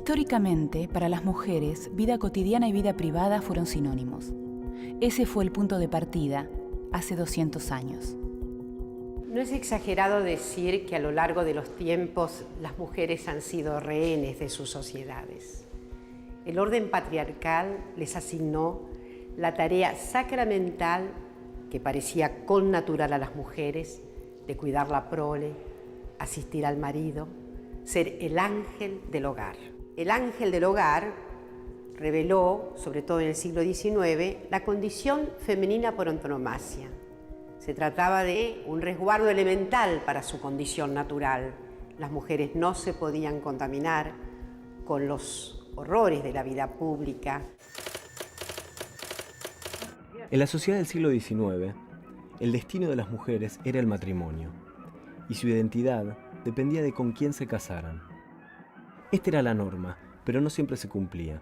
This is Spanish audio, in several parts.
Históricamente, para las mujeres, vida cotidiana y vida privada fueron sinónimos. Ese fue el punto de partida hace 200 años. No es exagerado decir que a lo largo de los tiempos las mujeres han sido rehenes de sus sociedades. El orden patriarcal les asignó la tarea sacramental que parecía connatural a las mujeres de cuidar la prole, asistir al marido, ser el ángel del hogar. El ángel del hogar reveló, sobre todo en el siglo XIX, la condición femenina por antonomasia. Se trataba de un resguardo elemental para su condición natural. Las mujeres no se podían contaminar con los horrores de la vida pública. En la sociedad del siglo XIX, el destino de las mujeres era el matrimonio, y su identidad dependía de con quién se casaran. Esta era la norma, pero no siempre se cumplía.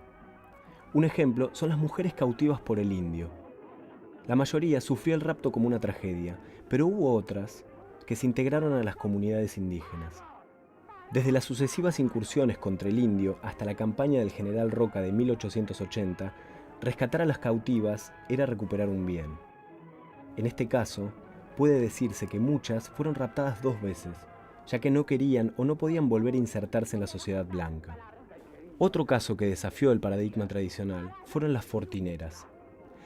Un ejemplo son las mujeres cautivas por el indio. La mayoría sufrió el rapto como una tragedia, pero hubo otras que se integraron a las comunidades indígenas. Desde las sucesivas incursiones contra el indio hasta la campaña del general Roca de 1880, rescatar a las cautivas era recuperar un bien. En este caso, puede decirse que muchas fueron raptadas 2 veces, ya que no querían o no podían volver a insertarse en la sociedad blanca. Otro caso que desafió el paradigma tradicional fueron las fortineras.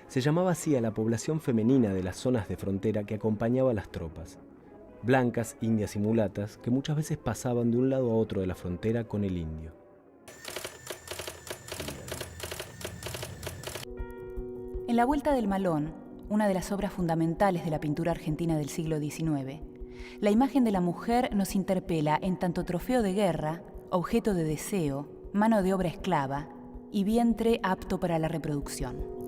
Se llamaba así a la población femenina de las zonas de frontera que acompañaba a las tropas. Blancas, indias y mulatas que muchas veces pasaban de un lado a otro de la frontera con el indio. En La Vuelta del Malón, una de las obras fundamentales de la pintura argentina del siglo XIX, la imagen de la mujer nos interpela en tanto trofeo de guerra, objeto de deseo, mano de obra esclava y vientre apto para la reproducción.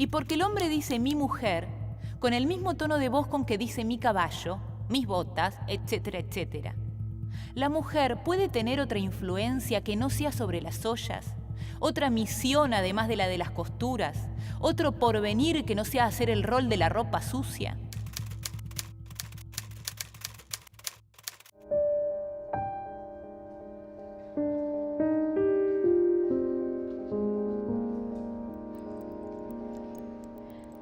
Y porque el hombre dice mi mujer, con el mismo tono de voz con que dice mi caballo, mis botas, etcétera, etcétera. La mujer puede tener otra influencia que no sea sobre las ollas, otra misión además de la de las costuras, otro porvenir que no sea hacer el rol de la ropa sucia.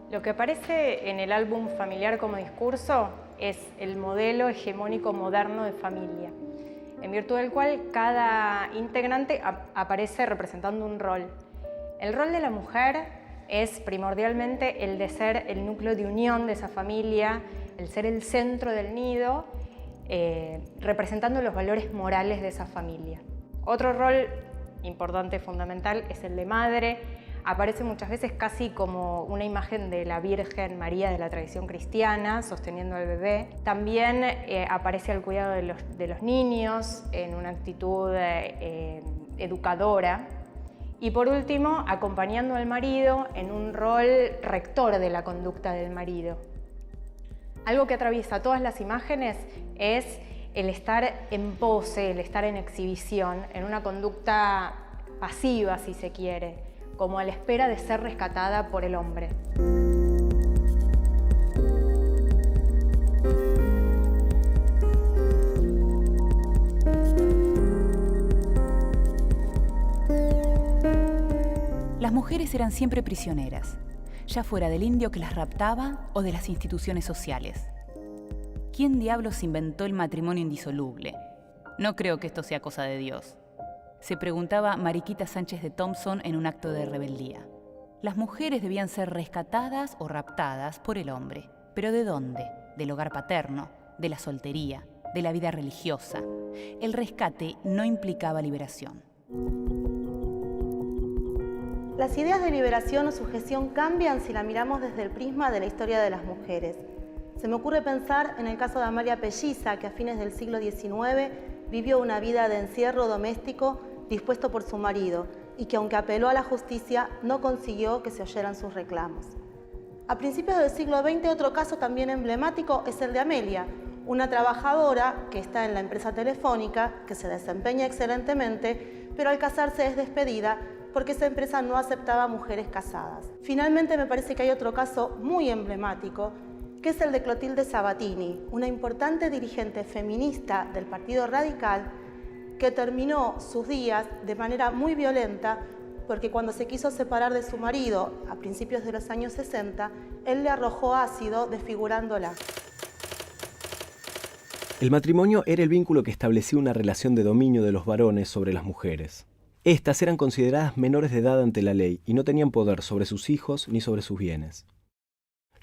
Lo que aparece en el álbum Familiar como discurso es el modelo hegemónico moderno de familia, en virtud del cual cada integrante aparece representando un rol. El rol de la mujer es primordialmente el de ser el núcleo de unión de esa familia, el ser el centro del nido, representando los valores morales de esa familia. Otro rol importante, fundamental, es el de madre. Aparece muchas veces casi como una imagen de la Virgen María de la tradición cristiana, sosteniendo al bebé. También aparece al cuidado de los niños, en una actitud educadora. Y por último, acompañando al marido en un rol rector de la conducta del marido. Algo que atraviesa todas las imágenes es el estar en pose, el estar en exhibición, en una conducta pasiva, si se quiere, como a la espera de ser rescatada por el hombre. Las mujeres eran siempre prisioneras, ya fuera del indio que las raptaba o de las instituciones sociales. ¿Quién diablos inventó el matrimonio indisoluble? No creo que esto sea cosa de Dios. Se preguntaba Mariquita Sánchez de Thompson en un acto de rebeldía. Las mujeres debían ser rescatadas o raptadas por el hombre. ¿Pero de dónde? Del hogar paterno, de la soltería, de la vida religiosa. El rescate no implicaba liberación. Las ideas de liberación o sujeción cambian si la miramos desde el prisma de la historia de las mujeres. Se me ocurre pensar en el caso de Amalia Pelliza, que a fines del siglo XIX vivió una vida de encierro doméstico dispuesto por su marido y que, aunque apeló a la justicia, no consiguió que se oyeran sus reclamos. A principios del siglo XX, otro caso también emblemático es el de Amelia, una trabajadora que está en la empresa telefónica, que se desempeña excelentemente, pero al casarse es despedida porque esa empresa no aceptaba mujeres casadas. Finalmente, me parece que hay otro caso muy emblemático, que es el de Clotilde Sabatini, una importante dirigente feminista del Partido Radical que terminó sus días de manera muy violenta porque cuando se quiso separar de su marido a principios de los años 60, él le arrojó ácido desfigurándola. El matrimonio era el vínculo que establecía una relación de dominio de los varones sobre las mujeres. Estas eran consideradas menores de edad ante la ley y no tenían poder sobre sus hijos ni sobre sus bienes.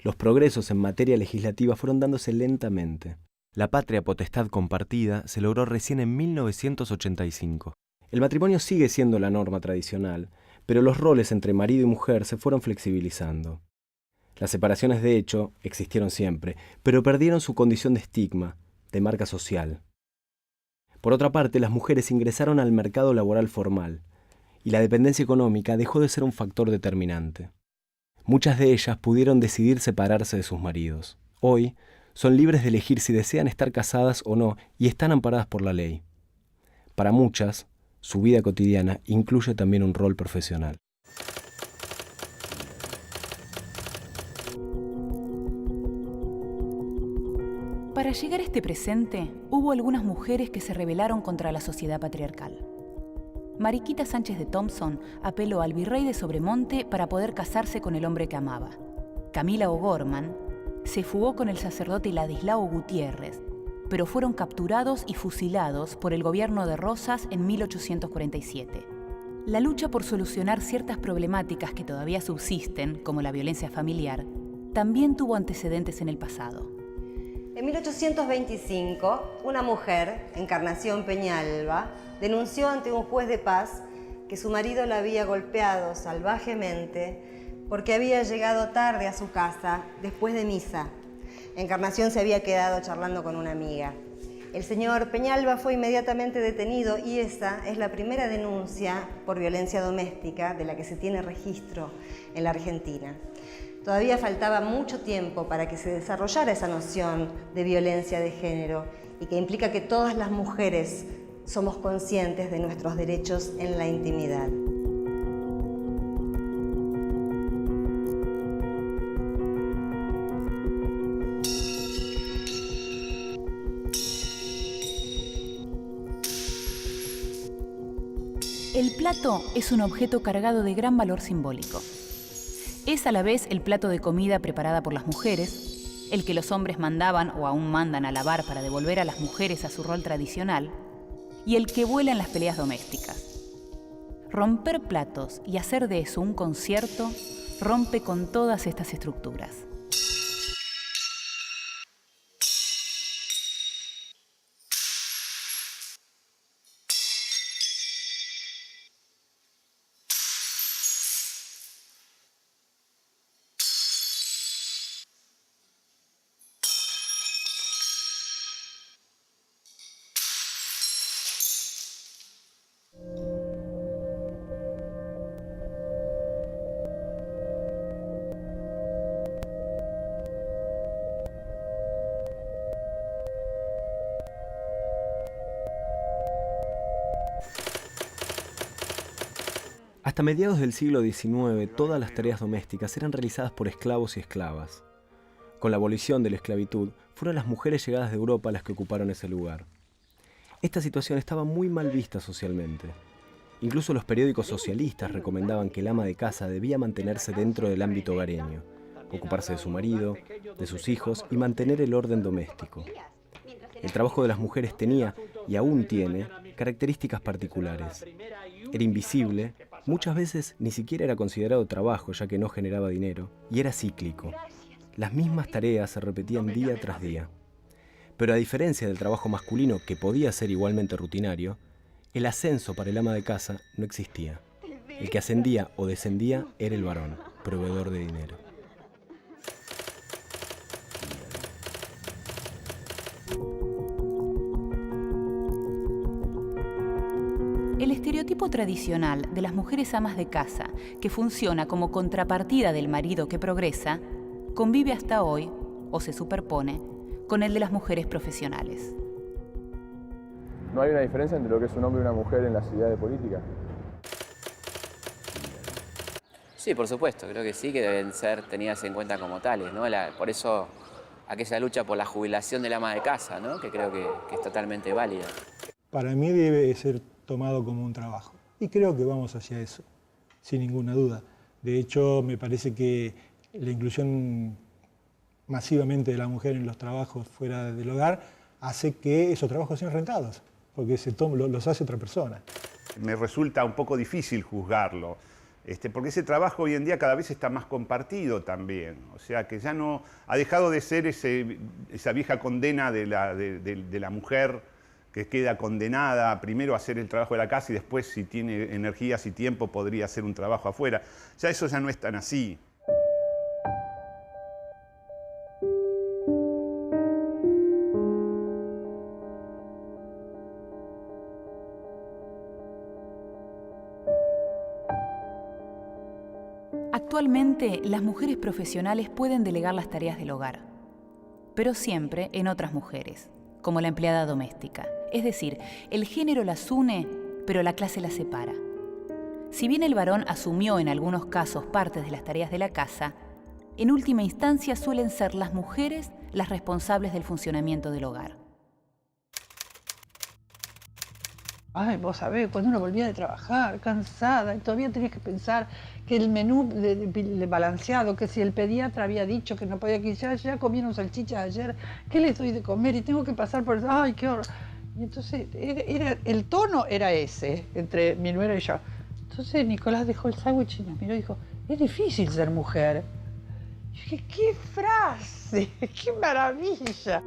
Los progresos en materia legislativa fueron dándose lentamente. La patria potestad compartida se logró recién en 1985. El matrimonio sigue siendo la norma tradicional, pero los roles entre marido y mujer se fueron flexibilizando. Las separaciones de hecho existieron siempre, pero perdieron su condición de estigma, de marca social. Por otra parte, las mujeres ingresaron al mercado laboral formal, y la dependencia económica dejó de ser un factor determinante. Muchas de ellas pudieron decidir separarse de sus maridos. Hoy, son libres de elegir si desean estar casadas o no y están amparadas por la ley. Para muchas, su vida cotidiana incluye también un rol profesional. Para llegar a este presente, hubo algunas mujeres que se rebelaron contra la sociedad patriarcal. Mariquita Sánchez de Thompson apeló al virrey de Sobremonte para poder casarse con el hombre que amaba. Camila O'Gorman se fugó con el sacerdote Ladislao Gutiérrez, pero fueron capturados y fusilados por el gobierno de Rosas en 1847. La lucha por solucionar ciertas problemáticas que todavía subsisten, como la violencia familiar, también tuvo antecedentes en el pasado. En 1825, una mujer, Encarnación Peñalba, denunció ante un juez de paz que su marido la había golpeado salvajemente porque había llegado tarde a su casa después de misa. Encarnación se había quedado charlando con una amiga. El señor Peñalba fue inmediatamente detenido y esa es la primera denuncia por violencia doméstica de la que se tiene registro en la Argentina. Todavía faltaba mucho tiempo para que se desarrollara esa noción de violencia de género y que implica que todas las mujeres somos conscientes de nuestros derechos en la intimidad. El plato es un objeto cargado de gran valor simbólico. Es a la vez el plato de comida preparada por las mujeres, el que los hombres mandaban o aún mandan a lavar para devolver a las mujeres a su rol tradicional, y el que vuela en las peleas domésticas. Romper platos y hacer de eso un concierto rompe con todas estas estructuras. Hasta mediados del siglo XIX, todas las tareas domésticas eran realizadas por esclavos y esclavas. Con la abolición de la esclavitud, fueron las mujeres llegadas de Europa las que ocuparon ese lugar. Esta situación estaba muy mal vista socialmente. Incluso los periódicos socialistas recomendaban que el ama de casa debía mantenerse dentro del ámbito hogareño, ocuparse de su marido, de sus hijos y mantener el orden doméstico. El trabajo de las mujeres tenía, y aún tiene, características particulares. Era invisible, muchas veces ni siquiera era considerado trabajo ya que no generaba dinero, y era cíclico. Las mismas tareas se repetían día tras día. Pero a diferencia del trabajo masculino, que podía ser igualmente rutinario, el ascenso para el ama de casa no existía. El que ascendía o descendía era el varón, proveedor de dinero. El estereotipo tradicional de las mujeres amas de casa, que funciona como contrapartida del marido que progresa, convive hasta hoy, o se superpone, con el de las mujeres profesionales. ¿No hay una diferencia entre lo que es un hombre y una mujer en la actividad política? Sí, por supuesto, creo que sí, que deben ser tenidas en cuenta como tales, ¿no? Por eso aquella lucha por la jubilación del ama de casa, ¿no? Que creo que es totalmente válida. Para mí debe ser tomado como un trabajo y creo que vamos hacia eso, sin ninguna duda. De hecho, me parece que la inclusión masivamente de la mujer en los trabajos fuera del hogar hace que esos trabajos sean rentados, porque los hace otra persona. Me resulta un poco difícil juzgarlo, porque ese trabajo hoy en día cada vez está más compartido también. O sea, que ya no ha dejado de ser esa vieja condena de la mujer que queda condenada primero a hacer el trabajo de la casa y después, si tiene energías y tiempo, podría hacer un trabajo afuera. Ya eso ya no es tan así. Actualmente, las mujeres profesionales pueden delegar las tareas del hogar, pero siempre en otras mujeres, como la empleada doméstica. Es decir, el género las une, pero la clase las separa. Si bien el varón asumió en algunos casos partes de las tareas de la casa, en última instancia suelen ser las mujeres las responsables del funcionamiento del hogar. Ay, vos sabés, cuando uno volvía de trabajar, cansada, y todavía tenías que pensar que el menú balanceado, que si el pediatra había dicho que no podía, que ya comieron salchichas ayer, ¿qué les doy de comer? Y tengo que pasar por eso, ¡ay, qué horror! Y entonces, el tono era ese, entre mi nuera y yo. Entonces Nicolás dejó el sándwich y nos miró y dijo, es difícil ser mujer. Y dije, ¡qué frase! ¡Qué maravilla!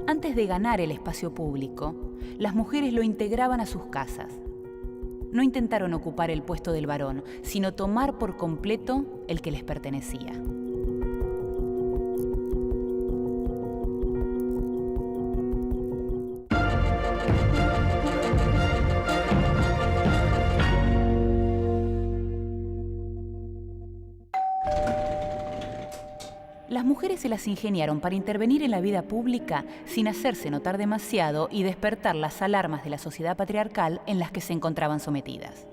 Antes de ganar el espacio público, las mujeres lo integraban a sus casas. No intentaron ocupar el puesto del varón, sino tomar por completo el que les pertenecía. Las mujeres se las ingeniaron para intervenir en la vida pública sin hacerse notar demasiado y despertar las alarmas de la sociedad patriarcal en las que se encontraban sometidas.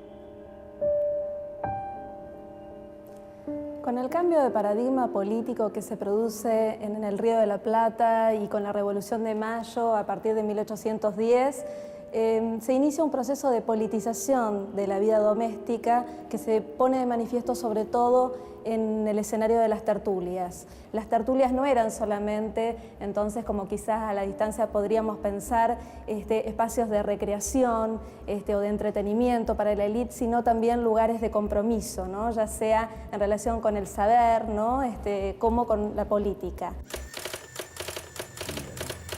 Con el cambio de paradigma político que se produce en el Río de la Plata y con la Revolución de Mayo a partir de 1810, se inicia un proceso de politización de la vida doméstica que se pone de manifiesto sobre todo en el escenario de las tertulias. Las tertulias no eran solamente, entonces, como quizás a la distancia podríamos pensar, espacios de recreación o de entretenimiento para la élite, sino también lugares de compromiso, ¿no? Ya sea en relación con el saber, ¿no? Como con la política.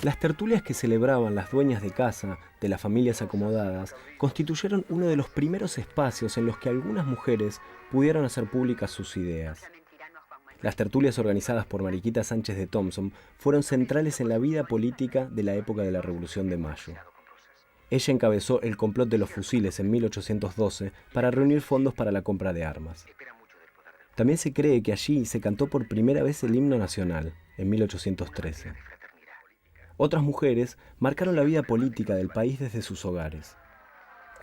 Las tertulias que celebraban las dueñas de casa de las familias acomodadas constituyeron uno de los primeros espacios en los que algunas mujeres pudieron hacer públicas sus ideas. Las tertulias organizadas por Mariquita Sánchez de Thompson fueron centrales en la vida política de la época de la Revolución de Mayo. Ella encabezó el complot de los fusiles en 1812 para reunir fondos para la compra de armas. También se cree que allí se cantó por primera vez el himno nacional, en 1813. Otras mujeres marcaron la vida política del país desde sus hogares.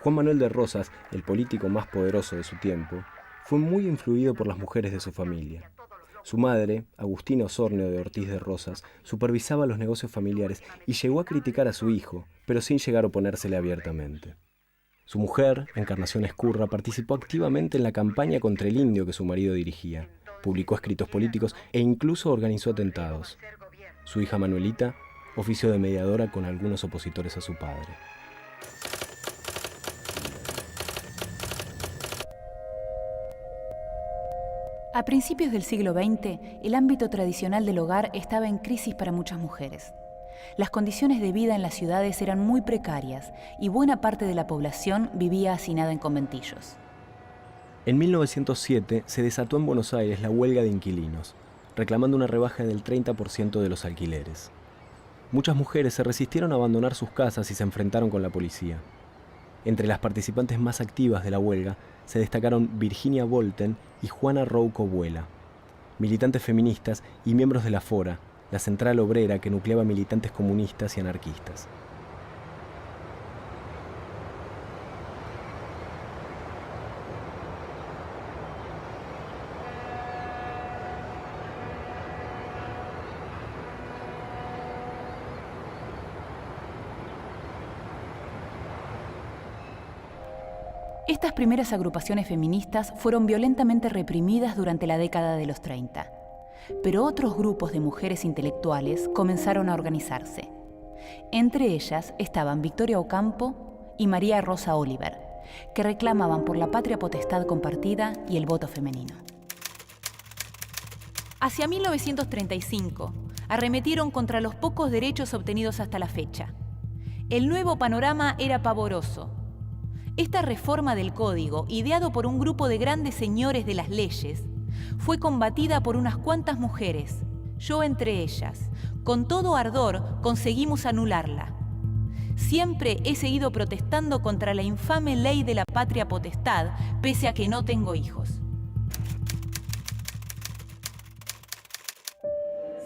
Juan Manuel de Rosas, el político más poderoso de su tiempo, fue muy influido por las mujeres de su familia. Su madre, Agustina Osornio de Ortiz de Rosas, supervisaba los negocios familiares y llegó a criticar a su hijo, pero sin llegar a oponérsele abiertamente. Su mujer, Encarnación Escurra, participó activamente en la campaña contra el indio que su marido dirigía, publicó escritos políticos e incluso organizó atentados. Su hija Manuelita ofició de mediadora con algunos opositores a su padre. A principios del siglo XX, el ámbito tradicional del hogar estaba en crisis para muchas mujeres. Las condiciones de vida en las ciudades eran muy precarias y buena parte de la población vivía hacinada en conventillos. En 1907 se desató en Buenos Aires la huelga de inquilinos, reclamando una rebaja del 30% de los alquileres. Muchas mujeres se resistieron a abandonar sus casas y se enfrentaron con la policía. Entre las participantes más activas de la huelga se destacaron Virginia Volten y Juana Rouco Buela. militantes feministas y miembros de la Fora, la central obrera que nucleaba militantes comunistas y anarquistas. Estas primeras agrupaciones feministas fueron violentamente reprimidas durante la década de los 30, pero otros grupos de mujeres intelectuales comenzaron a organizarse. Entre ellas estaban Victoria Ocampo y María Rosa Oliver, que reclamaban por la patria potestad compartida y el voto femenino. Hacia 1935, arremetieron contra los pocos derechos obtenidos hasta la fecha. El nuevo panorama era pavoroso. Esta reforma del código, ideado por un grupo de grandes señores de las leyes, fue combatida por unas cuantas mujeres, yo entre ellas. Con todo ardor conseguimos anularla. Siempre he seguido protestando contra la infame ley de la patria potestad, pese a que no tengo hijos.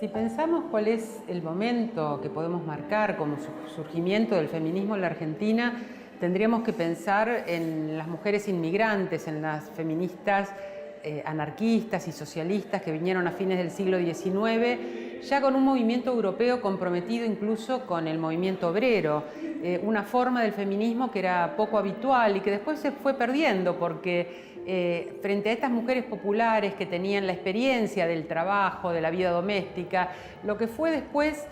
Si pensamos cuál es el momento que podemos marcar como surgimiento del feminismo en la Argentina, tendríamos que pensar en las mujeres inmigrantes, en las feministas anarquistas y socialistas que vinieron a fines del siglo XIX, ya con un movimiento europeo comprometido incluso con el movimiento obrero, una forma del feminismo que era poco habitual y que después se fue perdiendo porque frente a estas mujeres populares que tenían la experiencia del trabajo, de la vida doméstica, lo que fue después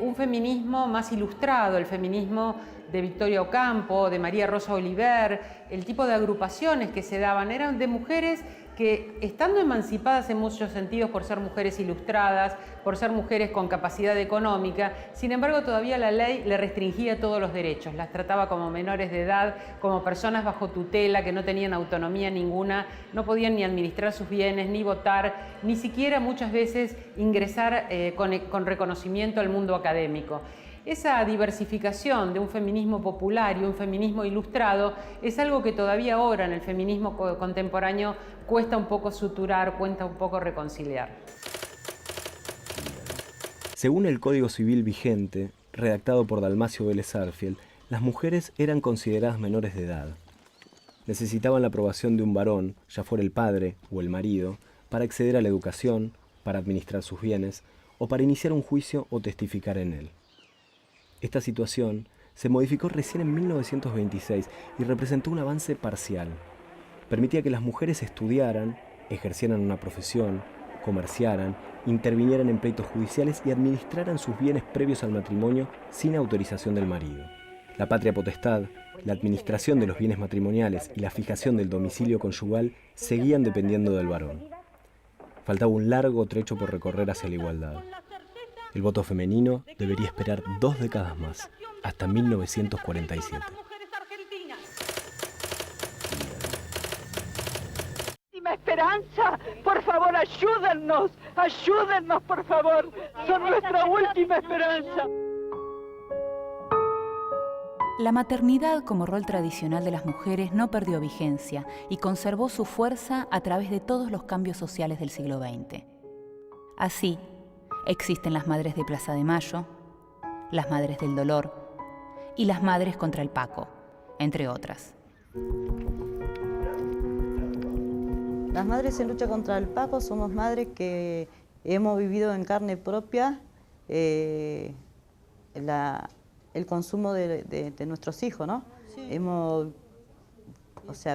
un feminismo más ilustrado, el feminismo de Victoria Ocampo, de María Rosa Oliver, el tipo de agrupaciones que se daban eran de mujeres que, estando emancipadas en muchos sentidos por ser mujeres ilustradas, por ser mujeres con capacidad económica, sin embargo todavía la ley le restringía todos los derechos, las trataba como menores de edad, como personas bajo tutela que no tenían autonomía ninguna, no podían ni administrar sus bienes, ni votar, ni siquiera muchas veces ingresar con reconocimiento al mundo académico. Esa diversificación de un feminismo popular y un feminismo ilustrado es algo que todavía ahora en el feminismo contemporáneo cuesta un poco suturar, cuesta un poco reconciliar. Según el Código Civil vigente, redactado por Dalmacio Vélez Arfiel, las mujeres eran consideradas menores de edad. Necesitaban la aprobación de un varón, ya fuera el padre o el marido, para acceder a la educación, para administrar sus bienes o para iniciar un juicio o testificar en él. Esta situación se modificó recién en 1926 y representó un avance parcial. Permitía que las mujeres estudiaran, ejercieran una profesión, comerciaran, intervinieran en pleitos judiciales y administraran sus bienes previos al matrimonio sin autorización del marido. La patria potestad, la administración de los bienes matrimoniales y la fijación del domicilio conyugal seguían dependiendo del varón. Faltaba un largo trecho por recorrer hacia la igualdad. El voto femenino debería esperar 2 décadas más, hasta 1947. Última esperanza, por favor, ayúdennos, por favor, son nuestra última esperanza. La maternidad como rol tradicional de las mujeres no perdió vigencia y conservó su fuerza a través de todos los cambios sociales del siglo XX. Así, existen las madres de Plaza de Mayo, las madres del dolor y las madres contra el Paco, entre otras. Las madres en lucha contra el Paco somos madres que hemos vivido en carne propia el consumo de nuestros hijos, ¿no? Sí. Hemos,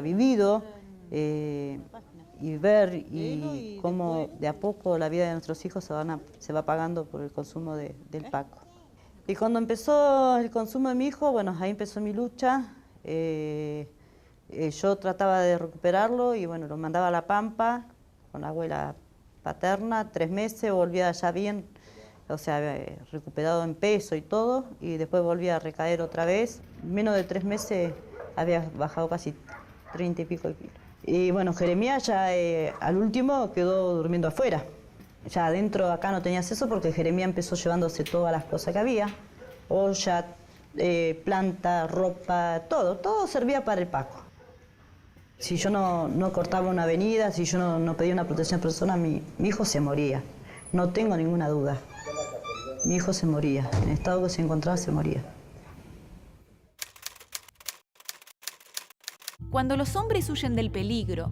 vivido y ver y cómo de a poco la vida de nuestros hijos se va pagando por el consumo del Paco. Y cuando empezó el consumo de mi hijo, bueno, ahí empezó mi lucha. Yo trataba de recuperarlo y bueno, lo mandaba a La Pampa con la abuela paterna, 3 meses, volvía ya bien, recuperado en peso y todo, y después volvía a recaer otra vez. En menos de 3 meses había bajado casi 30 y pico de kilos. Y bueno, Jeremías ya al último quedó durmiendo afuera. Ya adentro acá no tenía acceso porque Jeremías empezó llevándose todas las cosas que había. Olla, planta, ropa, todo servía para el Paco. Si yo no cortaba una avenida, si yo no pedía una protección personal, mi hijo se moría. No tengo ninguna duda. Mi hijo se moría. En el estado que se encontraba se moría. Cuando los hombres huyen del peligro,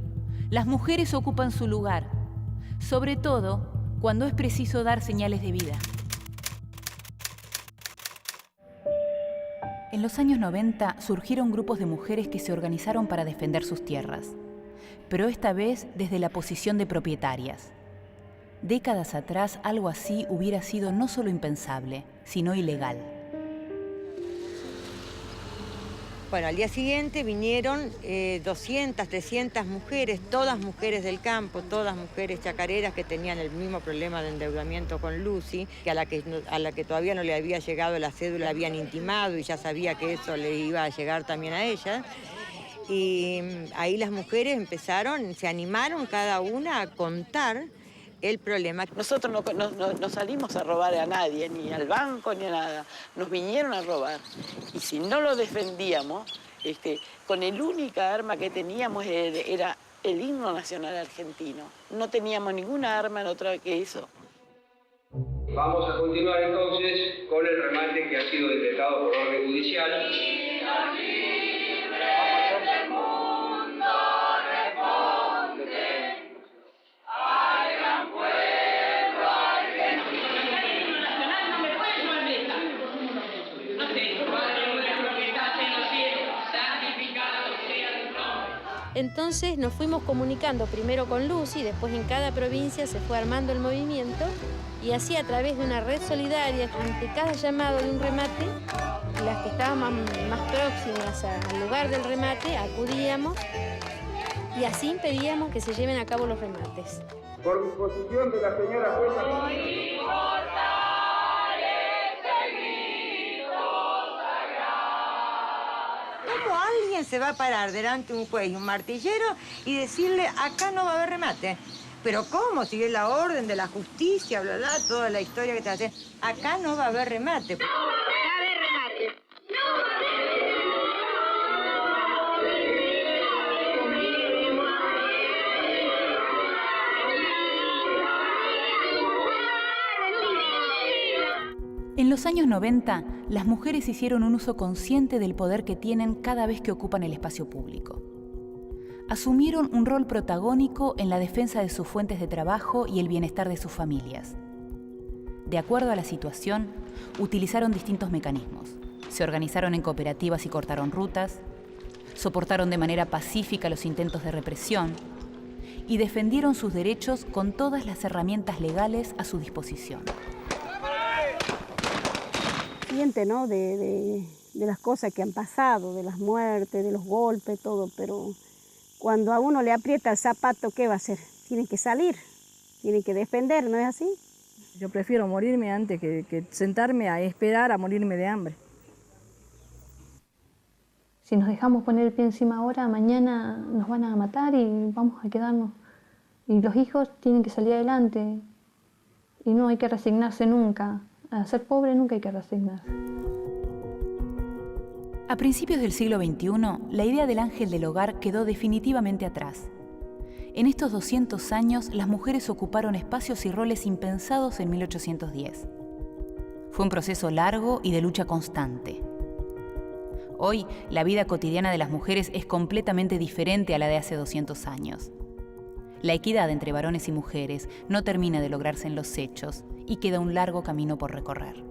las mujeres ocupan su lugar, sobre todo cuando es preciso dar señales de vida. En los años 90 surgieron grupos de mujeres que se organizaron para defender sus tierras, pero esta vez desde la posición de propietarias. Décadas atrás algo así hubiera sido no solo impensable, sino ilegal. Bueno, al día siguiente vinieron 200, 300 mujeres, todas mujeres del campo, todas mujeres chacareras que tenían el mismo problema de endeudamiento con Lucy, que a la que todavía no le había llegado la cédula, habían intimado y ya sabía que eso le iba a llegar también a ella. Y ahí las mujeres empezaron, se animaron cada una a contar el problema. Nosotros no salimos a robar a nadie, ni al banco, ni a nada. Nos vinieron a robar. Y si no lo defendíamos, con el única arma que teníamos era el himno nacional argentino. No teníamos ninguna arma en otra que eso. Vamos a continuar entonces con el remate que ha sido decretado por orden judicial. Entonces nos fuimos comunicando primero con Lucy, después en cada provincia se fue armando el movimiento y así a través de una red solidaria, ante cada llamado de un remate, las que estaban más próximas al lugar del remate acudíamos y así impedíamos que se lleven a cabo los remates. Por disposición de la señora jueza. ¿Cómo alguien se va a parar delante de un juez y un martillero y decirle acá no va a haber remate? Pero ¿cómo? Si es la orden de la justicia, bla, bla, toda la historia que te hace. Acá no va a haber remate. No va a haber remate. En los años 90, las mujeres hicieron un uso consciente del poder que tienen cada vez que ocupan el espacio público. Asumieron un rol protagónico en la defensa de sus fuentes de trabajo y el bienestar de sus familias. De acuerdo a la situación, utilizaron distintos mecanismos. Se organizaron en cooperativas y cortaron rutas, soportaron de manera pacífica los intentos de represión y defendieron sus derechos con todas las herramientas legales a su disposición. ¿No? De las cosas que han pasado, de las muertes, de los golpes, todo, pero cuando a uno le aprieta el zapato, ¿qué va a hacer? Tienen que salir, tienen que defender, ¿no es así? Yo prefiero morirme antes que sentarme a esperar a morirme de hambre. Si nos dejamos poner el pie encima ahora, mañana nos van a matar y vamos a quedarnos. Y los hijos tienen que salir adelante y no hay que resignarse nunca. A ser pobre nunca hay que resignarse. A principios del siglo XXI, la idea del ángel del hogar quedó definitivamente atrás. En estos 200 años, las mujeres ocuparon espacios y roles impensados en 1810. Fue un proceso largo y de lucha constante. Hoy, la vida cotidiana de las mujeres es completamente diferente a la de hace 200 años. La equidad entre varones y mujeres no termina de lograrse en los hechos y queda un largo camino por recorrer.